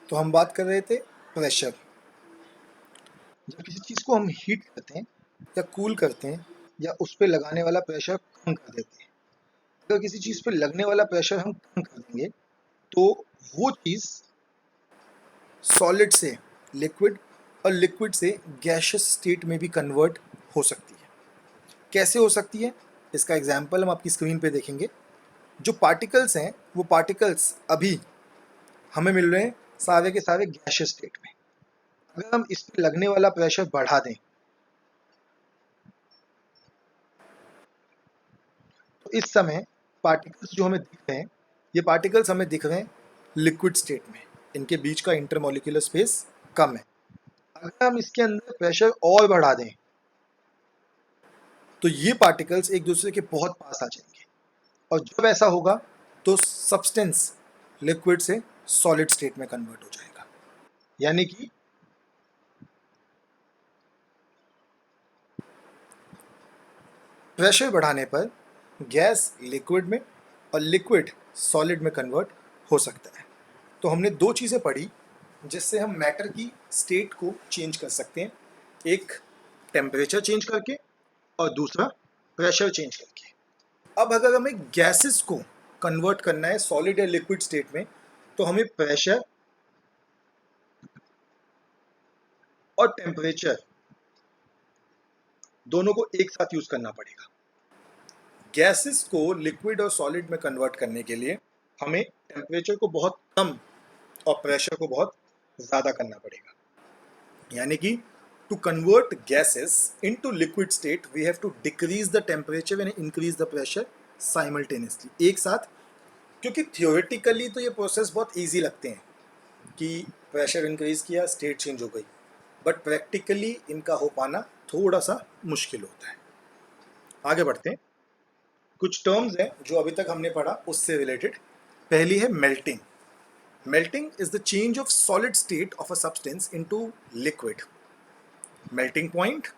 तो हम बात कर रहे थे प्रेशर। जब किसी चीज़ को हम हीट करते हैं या कूल करते हैं या उस पे लगाने वाला प्रेशर कम कर देते हैं, अगर किसी चीज़ पे लगने वाला प्रेशर हम कम कर देंगे तो वो चीज़ सॉलिड से लिक्विड और लिक्विड से गैसियस स्टेट में भी कन्वर्ट हो सकती है। कैसे हो सकती है, इसका एग्जाम्पल हम आपकी स्क्रीन पे देखेंगे। जो पार्टिकल्स हैं वो पार्टिकल्स अभी हमें मिल रहे हैं सारे के सारे गैसियस स्टेट में। अगर हम इस पे लगने वाला प्रेशर बढ़ा दें तो इस समय पार्टिकल्स जो हमें दिख रहे हैं, ये पार्टिकल्स हमें दिख रहे हैं लिक्विड स्टेट में। इनके बीच का इंटरमोलिकुलर स्पेस कम है। अगर हम इसके अंदर प्रेशर और बढ़ा दें तो ये पार्टिकल्स एक दूसरे के बहुत पास आ जाएंगे, और जब ऐसा होगा तो सब्सटेंस लिक्विड से सॉलिड स्टेट में कन्वर्ट हो जाएगा। यानी कि प्रेशर बढ़ाने पर गैस लिक्विड में और लिक्विड सॉलिड में कन्वर्ट हो सकता है। तो हमने दो चीज़ें पढ़ी जिससे हम मैटर की स्टेट को चेंज कर सकते हैं, एक टेम्परेचर चेंज करके और दूसरा प्रेशर चेंज करके। अब अगर हमें गैसेस को कन्वर्ट करना है सॉलिड या लिक्विड स्टेट में तो हमें प्रेशर और टेम्परेचर दोनों को एक साथ यूज करना पड़ेगा। गैसेस को लिक्विड और सॉलिड में कन्वर्ट करने के लिए हमें टेम्परेचर को बहुत कम और प्रेशर को बहुत ज़्यादा करना पड़ेगा। यानी कि to convert gases into liquid state we have to decrease the temperature and increase the pressure simultaneously, एक साथ। क्योंकि थियोरेटिकली तो ये प्रोसेस बहुत ईजी लगते हैं कि प्रेशर इंक्रीज किया स्टेट चेंज हो गई, बट प्रैक्टिकली इनका हो पाना थोड़ा सा मुश्किल होता है। आगे बढ़ते हैं। कुछ टर्म्स हैं जो अभी तक हमने पढ़ा उससे रिलेटेड। पहली है melting. Melting is the change of solid state of a substance into liquid. Melting point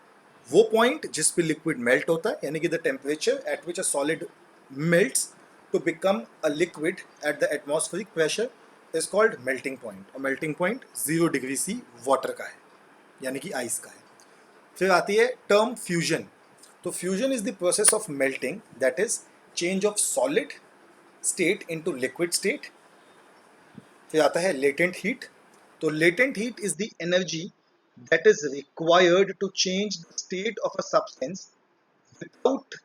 वो पॉइंट जिस पे लिक्विड मेल्ट होता है, यानी कि the temperature at which a solid melts to become a liquid at the atmospheric pressure is called melting point. और melting point 0 degree C water का है, यानी कि आइस का है। फिर आती है टर्म फ्यूजन। तो fusion is the process of melting, that is change of solid state into liquid state. फिर आता है लेटेंट हीट। तो latent heat is the energy that is required to change the state of a substance without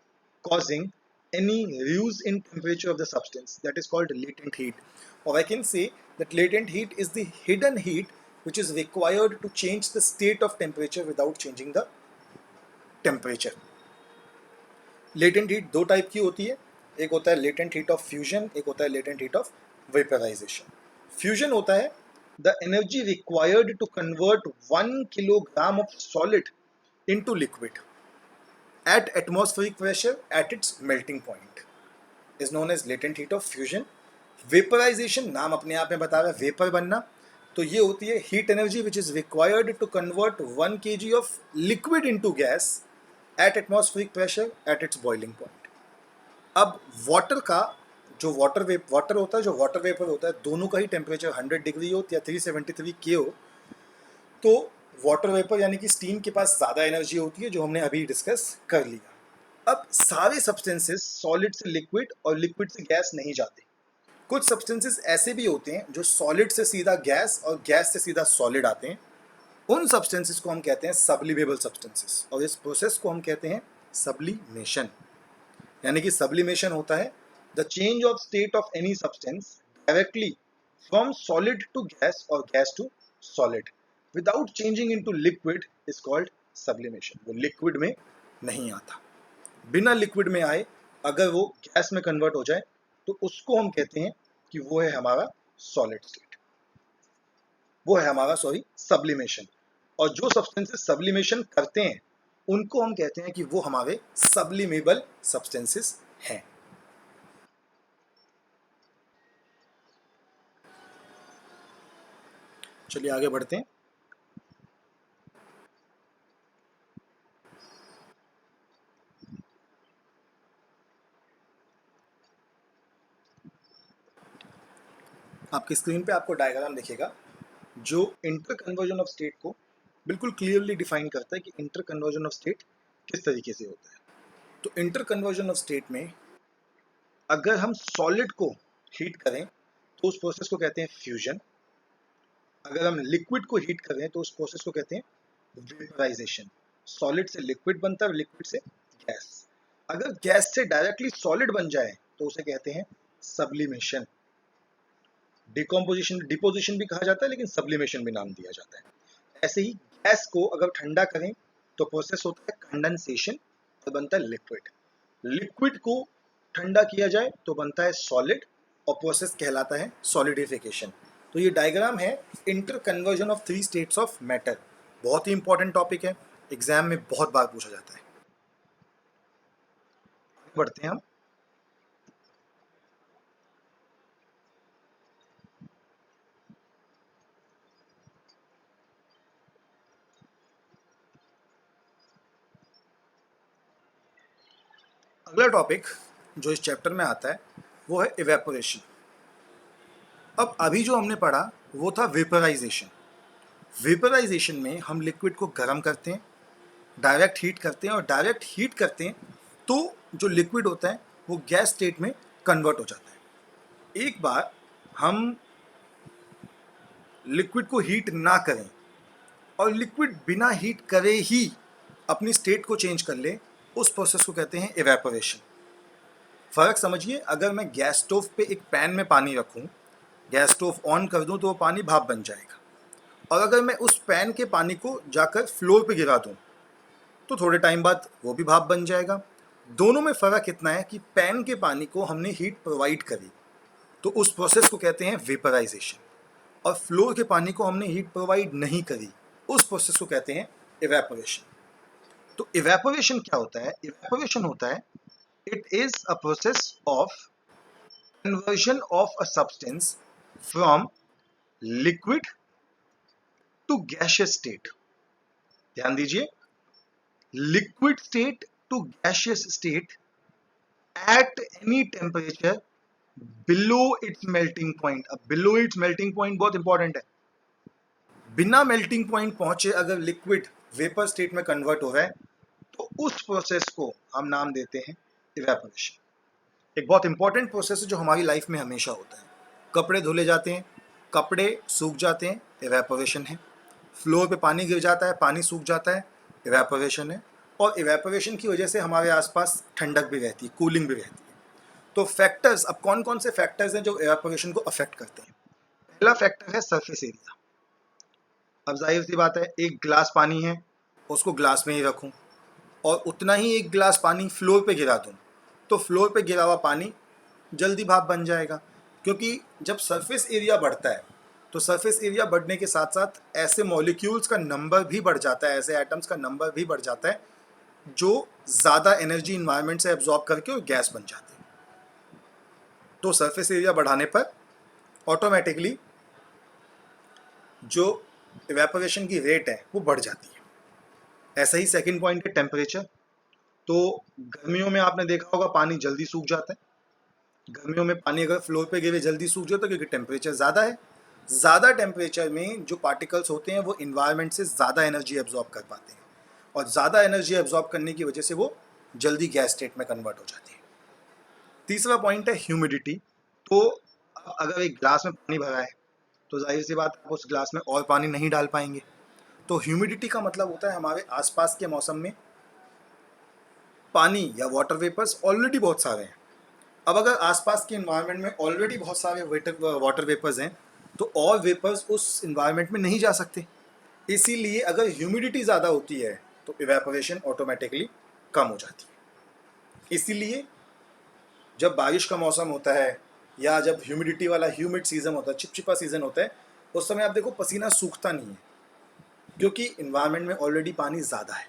causing any rise in temperature of the substance. That is called latent heat. Or I can say that latent heat is the hidden heat which is required to change the state of temperature without changing the temperature. Latent heat दो type की होती है, एक होता है latent heat of fusion, एक होता है latent heat of vaporization. Fusion होता है the energy required to convert 1 kilogram of solid into liquid at atmospheric pressure at its melting point is known as latent heat of fusion. Vaporization नाम अपने आप में बता रहा है वेपर बनना। तो ये होती है heat energy which is required to convert 1 kg of liquid into gas at atmospheric pressure at its boiling point. अब वाटर का जो वाटर होता है, जो वाटर वेपर होता है, दोनों का ही टेम्परेचर 100 डिग्री हो या 373 K हो, तो वाटर वेपर यानी कि स्टीम के पास ज़्यादा एनर्जी होती है, जो हमने अभी डिस्कस कर लिया। अब सारे सब्सटेंसेस सॉलिड से लिक्विड और लिक्विड से गैस नहीं जाते। कुछ सब्सटेंसेस ऐसे भी होते हैं जो सॉलिड से सीधा गैस और गैस से सीधा सॉलिड आते हैं। उन सब्सटेंसेस को हम कहते हैं सब्लिमेबल सब्सटेंसेस, और इस प्रोसेस को हम कहते हैं सब्लिमेशन। यानी कि सब्लिमेशन होता है the change of state of any substance directly from solid to gas और gas to solid without changing into liquid is called sublimation. वो लिक्विड में नहीं आता, बिना लिक्विड में आए अगर वो गैस में कन्वर्ट हो जाए तो उसको हम कहते हैं कि वो है हमारा सॉलिड स्टेट, वो है हमारा सब्लिमेशन। और जो सब्सटेंसेस सब्लिमेशन करते हैं उनको हम कहते हैं कि वो हमारे सब्लिमेबल सब्सटेंसेस हैं। चलिए आगे बढ़ते हैं। आपकी स्क्रीन पे आपको डायग्राम दिखेगा। जो इंटर कन्वर्जन ऑफ स्टेट को बिल्कुल क्लियरली डिफाइन करता है कि इंटर कन्वर्जन ऑफ स्टेट किस तरीके से होता है। तो इंटर कन्वर्जन ऑफ स्टेट में अगर हम सॉलिड को हीट करें तो उस प्रोसेस को कहते हैं फ्यूजन। अगर हम लिक्विड को हीट करें तो उस प्रोसेस को कहते हैं वेपराइजेशन। सॉलिड से लिक्विड बनता है, लिक्विड से गैस। अगर गैस से डायरेक्टली सॉलिड बन जाए तो उसे कहते हैं सब्लिमेशन। डिकम्पोजिशन, डिपोजिशन भी कहा जाता है, लेकिन सब्लिमेशन भी नाम दिया जाता है। ऐसे ही गैस को अगर ठंडा करें तो प्रोसेस होता है कंडेंसेशन और बनता है लिक्विड। लिक्विड को ठंडा किया जाए तो बनता है सॉलिड और प्रोसेस कहलाता है सॉलिडिफिकेशन। तो ये डायग्राम है inter conversion of three states of matter. बहुत ही इंपॉर्टेंट टॉपिक है, एग्जाम में बहुत बार पूछा जाता है। आगे बढ़ते हैं हम। अगला टॉपिक जो इस चैप्टर में आता है वो है इवेपोरेशन। अब अभी जो हमने पढ़ा वो था वेपराइजेशन। वेपराइजेशन में हम लिक्विड को गर्म करते हैं, डायरेक्ट हीट करते हैं, और डायरेक्ट हीट करते हैं तो जो लिक्विड होता है वो गैस स्टेट में कन्वर्ट हो जाता है। एक बार हम लिक्विड को हीट ना करें और लिक्विड बिना हीट करे ही अपनी स्टेट को चेंज कर ले, उस प्रोसेस को कहते हैं इवेपोरेशन। फर्क समझिए, अगर मैं गैस स्टोव पे एक पैन में पानी रखूं, गैस स्टोव ऑन कर दूं तो वो पानी भाप बन जाएगा, और अगर मैं उस पैन के पानी को जाकर फ्लोर पे गिरा दूं तो थोड़े टाइम बाद वो भी भाप बन जाएगा। दोनों में फ़र्क इतना है कि पैन के पानी को हमने हीट प्रोवाइड करी तो उस प्रोसेस को कहते हैं वेपराइजेशन, और फ्लोर के पानी को हमने हीट प्रोवाइड नहीं करी, उस प्रोसेस को कहते हैं इवेपोरेशन। तो इवेपोरेशन क्या होता है? इवेपोरेशन होता है, it is a process of conversion of a substance from liquid to gaseous state. ध्यान दीजिए, liquid state to gaseous state at any temperature below its melting point। अब below its melting point बहुत important है। बिना melting point पहुंचे अगर liquid vapour state में convert हो रहा है तो उस प्रोसेस को हम नाम देते हैं इवेपोरेशन। एक बहुत इंपॉर्टेंट प्रोसेस है जो हमारी लाइफ में हमेशा होता है। कपड़े धुले जाते हैं, कपड़े सूख जाते हैं, इवेपोरेशन है। फ्लोर पे पानी गिर जाता है, पानी सूख जाता है, इवेपोरेशन है। और इवेपोरेशन की वजह से हमारे आसपास ठंडक भी रहती है, कूलिंग भी रहती है। तो फैक्टर्स, अब कौन कौन से फैक्टर्स हैं जो इवेपोरेशन को अफेक्ट करते हैं? पहला फैक्टर है सरफेस एरिया। अब जाहिर सी बात है, एक गिलास पानी है, उसको ग्लास में ही रखूं और उतना ही एक गिलास पानी फ्लोर पे गिरा दूं तो फ्लोर पे गिरा हुआ पानी जल्दी भाप बन जाएगा, क्योंकि जब सरफेस एरिया बढ़ता है तो सरफेस एरिया बढ़ने के साथ साथ ऐसे मॉलिक्यूल्स का नंबर भी बढ़ जाता है, ऐसे एटम्स का नंबर भी बढ़ जाता है जो ज़्यादा एनर्जी इन्वायरमेंट से एब्जॉर्ब करके और गैस बन जाते हैं। तो सरफेस एरिया बढ़ाने पर ऑटोमेटिकली जो इवेपोरेशन की रेट है वो बढ़ जाती है। ऐसा ही सेकंड पॉइंट है टेम्परेचर। तो गर्मियों में आपने देखा होगा पानी जल्दी सूख जाता है। गर्मियों में पानी अगर फ्लोर पे गिरे जल्दी सूख जाता है क्योंकि टेम्परेचर ज़्यादा है। ज़्यादा टेम्परेचर में जो पार्टिकल्स होते हैं वो इन्वायरमेंट से ज़्यादा एनर्जी एब्जॉर्ब कर पाते हैं, और ज़्यादा एनर्जी एब्जॉर्ब करने की वजह से वो जल्दी गैस स्टेट में कन्वर्ट हो जाती है। तीसरा पॉइंट है ह्यूमिडिटी। तो अगर एक ग्लास में पानी भरा है तो जाहिर सी बात आप उस ग्लास में और पानी नहीं डाल पाएंगे। तो ह्यूमिडिटी का मतलब होता है हमारे आसपास के मौसम में पानी या वाटर वेपर्स ऑलरेडी बहुत सारे हैं। अब अगर आसपास के इन्वायरमेंट में ऑलरेडी बहुत सारे वाटर वेपर्स हैं तो और वेपर्स उस इन्वायरमेंट में नहीं जा सकते। इसीलिए अगर ह्यूमिडिटी ज़्यादा होती है तो इवेपोरेशन ऑटोमेटिकली कम हो जाती है। इसीलिए जब बारिश का मौसम होता है या जब ह्यूमिडिटी वाला ह्यूमिड सीजन होता है, चिपचिपा सीजन होता है, उस समय आप देखो पसीना सूखता नहीं है क्योंकि इन्वायरमेंट में ऑलरेडी पानी ज़्यादा है।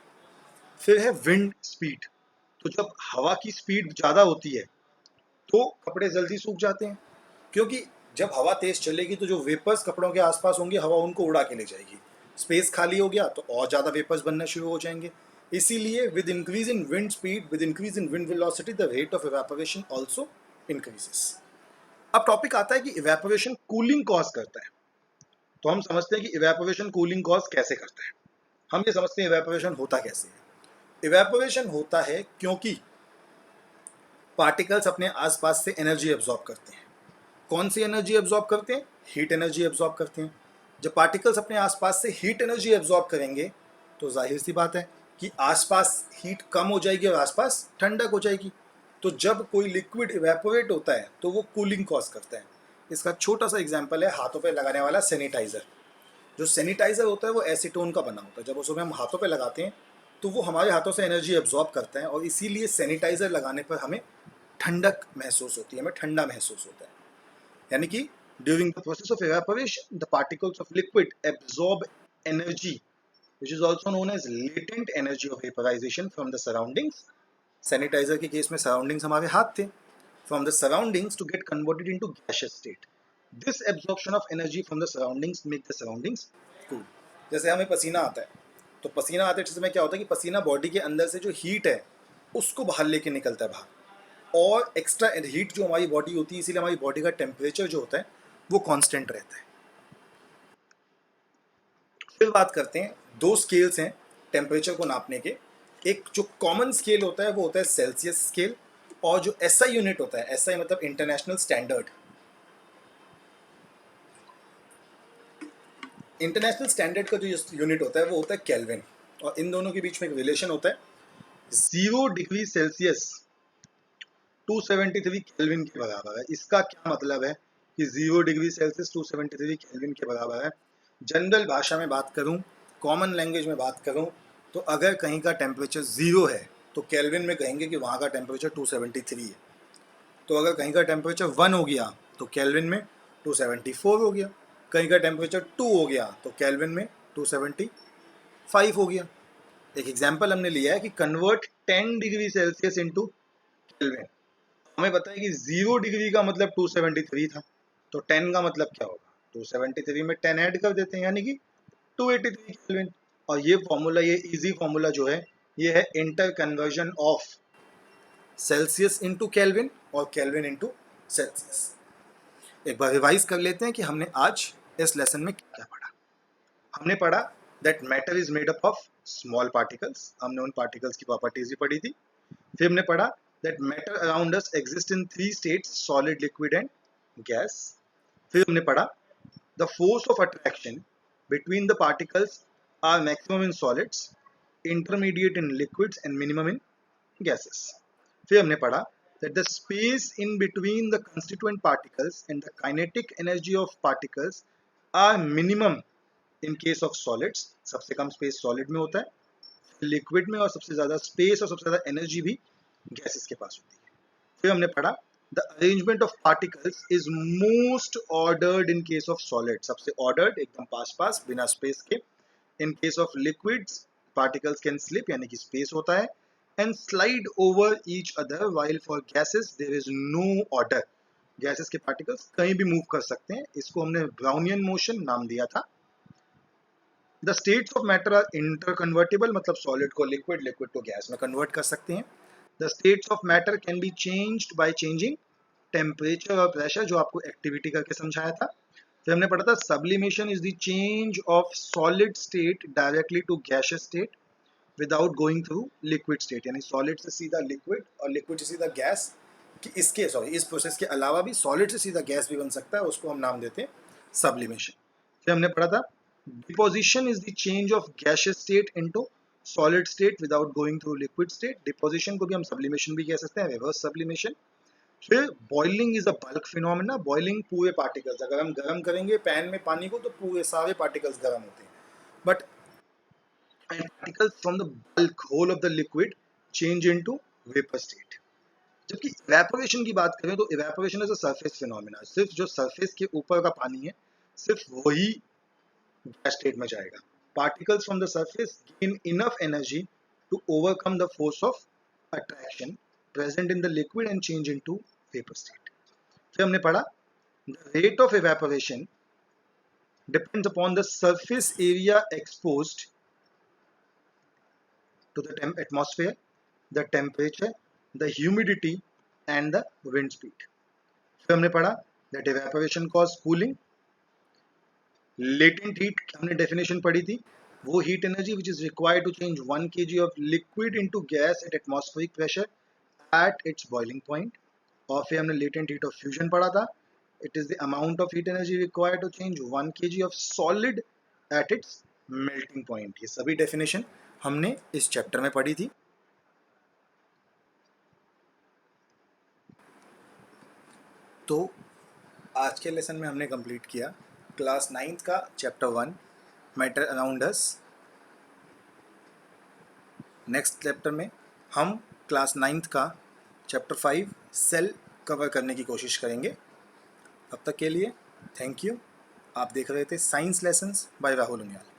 फिर है विंड स्पीड। तो जब हवा की स्पीड ज़्यादा होती है तो कपड़े जल्दी सूख जाते हैं, क्योंकि जब हवा तेज चलेगी तो जो वेपर्स कपड़ों के आसपास होंगे हवा उनको उड़ा के ले जाएगी, स्पेस खाली हो गया तो और ज़्यादा वेपर्स बनना शुरू हो जाएंगे। इसीलिए with increase in wind speed, with increase in wind velocity, the rate of evaporation also increases. अब टॉपिक आता है कि इवेपोरेशन कूलिंग कॉज करता है। तो हम समझते हैं कि इवेपोरेशन कूलिंग कॉज कैसे करता है। हम ये समझते हैं इवेपोरेशन होता कैसे है। इवेपोरेशन होता है क्योंकि पार्टिकल्स अपने आसपास से एनर्जी एब्जॉर्ब करते हैं। कौन सी एनर्जी एब्जॉर्ब करते हैं? हीट एनर्जी एब्जॉर्ब करते हैं। जब पार्टिकल्स अपने आसपास से हीट एनर्जी एब्जॉर्ब करेंगे तो जाहिर सी बात है कि आसपास हीट कम हो जाएगी और आसपास ठंडक हो जाएगी। तो जब कोई लिक्विड इवेपोरेट होता है तो वो कूलिंग कॉज करता है। इसका छोटा सा एग्जांपल है हाथों पे लगाने वाला सैनिटाइजर। जो सैनिटाइजर होता है वो एसीटोन का बना होता है। जब उसको हम हाथों पे लगाते हैं तो वो हमारे हाथों से एनर्जी एब्जॉर्ब करता है और इसीलिए सैनिटाइजर लगाने पर हमें ठंडक महसूस होती है, हमें ठंडा महसूस होता है। यानी कि during the process of evaporation the particles of liquid absorb energy which is also known as latent energy of vaporization from the surroundings. Sanitizer के केस में सराउंडिंग्स हमारे हाथ थे। From the surroundings to get converted into gaseous state. This absorption of energy from the surroundings make the surroundings cool. जैसे हमें पसीना आता है तो पसीना आते समय क्या होता है कि पसीना बॉडी के अंदर से जो हीट है उसको बाहर लेके निकलता है बाहर, और एक्स्ट्रा हीट जो हमारी बॉडी होती है इसीलिए हमारी बॉडी का टेम्परेचर जो होता है वो कांस्टेंट रहता है। फिर बात करते हैं, दो स्केल्स हैं टेम्परेचर को नापने के। एक जो कॉमन स्केल होता है वो होता है सेल्सियस स्केल, और जो एसआई यूनिट होता है, एसआई मतलब इंटरनेशनल स्टैंडर्ड, इंटरनेशनल स्टैंडर्ड का जो यूनिट होता है वो होता है केल्विन। और इन दोनों के बीच में एक रिलेशन होता है 0 डिग्री सेल्सियस 273 केल्विन के बराबर है। इसका क्या मतलब है कि 0 डिग्री सेल्सियस 273 केल्विन के बराबर है? जनरल भाषा में बात करूं, कॉमन लैंग्वेज में बात करूं, तो अगर कहीं का टेम्परेचर 0 है तो केल्विन में कहेंगे कि वहाँ का टेम्परेचर 273 है। तो अगर कहीं का टेम्परेचर 1 हो गया तो केल्विन में 274 हो गया। कहीं का टेम्परेचर 2 हो गया तो केल्विन में 275 हो गया। एक एग्जाम्पल हमने लिया है कि convert 10 degree Celsius into kelvin. हमें पता है कि 0 डिग्री का मतलब 273 था, तो 10 का मतलब क्या होगा? 273 में 10 ऐड कर देते हैं यानी कि 283 केल्विन। और ये फॉर्मूला, ये इजी फॉर्मूला जो है ये है inter conversion of Celsius into kelvin और केल्विन इंटू सेल्सियस। एक बार रिवाइज कर लेते हैं कि हमने आज इस लेसन में क्या क्या पढ़ा। हमने पढ़ा that matter is made up of small particles, हमने उन पार्टिकल्स की प्रॉपर्टीज भी पढ़ी थी। फिर हमने पढ़ा that matter around us exists in 3 states: solid, liquid and gas. फिर हमने पढ़ा the force of attraction between the particles are maximum in solids, intermediate in liquids and minimum in gases. फिर हमने पढ़ा that the space in between the constituent particles and the kinetic energy of particles are minimum in case of solids. सबसे कम space solid में होता है, liquid में, और सबसे ज्यादा स्पेस और सबसे ज्यादा एनर्जी भी गैसेस के पास होती है। फिर हमने पढ़ा the arrangement of particles is most ordered in case of solid, सबसे ऑर्डर्ड एकदम पास पास बिना स्पेस के। In case of liquids particles can slip यानी कि स्पेस होता है, and slide over each other, while for gases there is no order. Gases के पार्टिकल्स कहीं भी मूव कर सकते हैं, इसको हमने ब्राउनियन मोशन नाम दिया था। The states of matter are interconvertible, मतलब सॉलिड को लिक्विड, लिक्विड को गैस में कन्वर्ट कर सकते हैं। The states of matter can be changed by changing temperature और प्रेशर, जो आपको एक्टिविटी करके समझाया था। फिर हमने पढ़ा था sublimation is the change of solid state directly to gaseous state without going through liquid state, यानी सॉलिड से सीधा लिक्विड और लिक्विड से सीधा गैस। कि इसके इस प्रोसेस के अलावा भी सॉलिड से सीधा गैस भी बन सकता है, उसको हम नाम देते हैं सब्लिमेशन। फिर हमने पढ़ा था deposition is the change of gaseous state into solid state without going through liquid state. Deposition को भी हम सब्लिमेशन भी कह सकते हैं, रिवर्स सब्लिमेशन। फिर boiling is a bulk phenomena, boiling पूरे पार्टिकल्स, अगर हम गर्म करेंगे पैन में पानी को तो पूरे सारे पार्टिकल्स गर्म होते हैं, but particles from the bulk whole of the liquid change into vapor state। जबकि इवेपोरेशन की बात करें तो evaporation is a surface phenomena, सिर्फ जो सरफेस के ऊपर का पानी है सिर्फ वही गैस स्टेट में जाएगा। Particles from the surface gain enough energy to overcome the force of attraction present in the liquid and change into vapour state. फिर हमने पढ़ा the rate of evaporation depends upon the surface area exposed to the atmosphere, the temperature, the humidity and the wind speed. फिर हमने पढ़ा that evaporation cause cooling, latent heat हमने definition पढ़ी थी, वो heat energy which is required to change 1 kg of liquid into gas at atmospheric pressure at its boiling point. और फिर हमने लेटेंट हीट ऑफ फ्यूजन पढ़ा था, it is the amount of heat energy required to change 1 kg of solid at its melting point. ये सभी definition हमने इस chapter में पढ़ी थी। तो आज के लेसन में हमने कंप्लीट किया क्लास 9th का chapter 1 matter around us. Next chapter में हम क्लास 9th का चैप्टर 5 सेल कवर करने की कोशिश करेंगे। अब तक के लिए थैंक यू। आप देख रहे थे science lessons by Rahul Uniyal.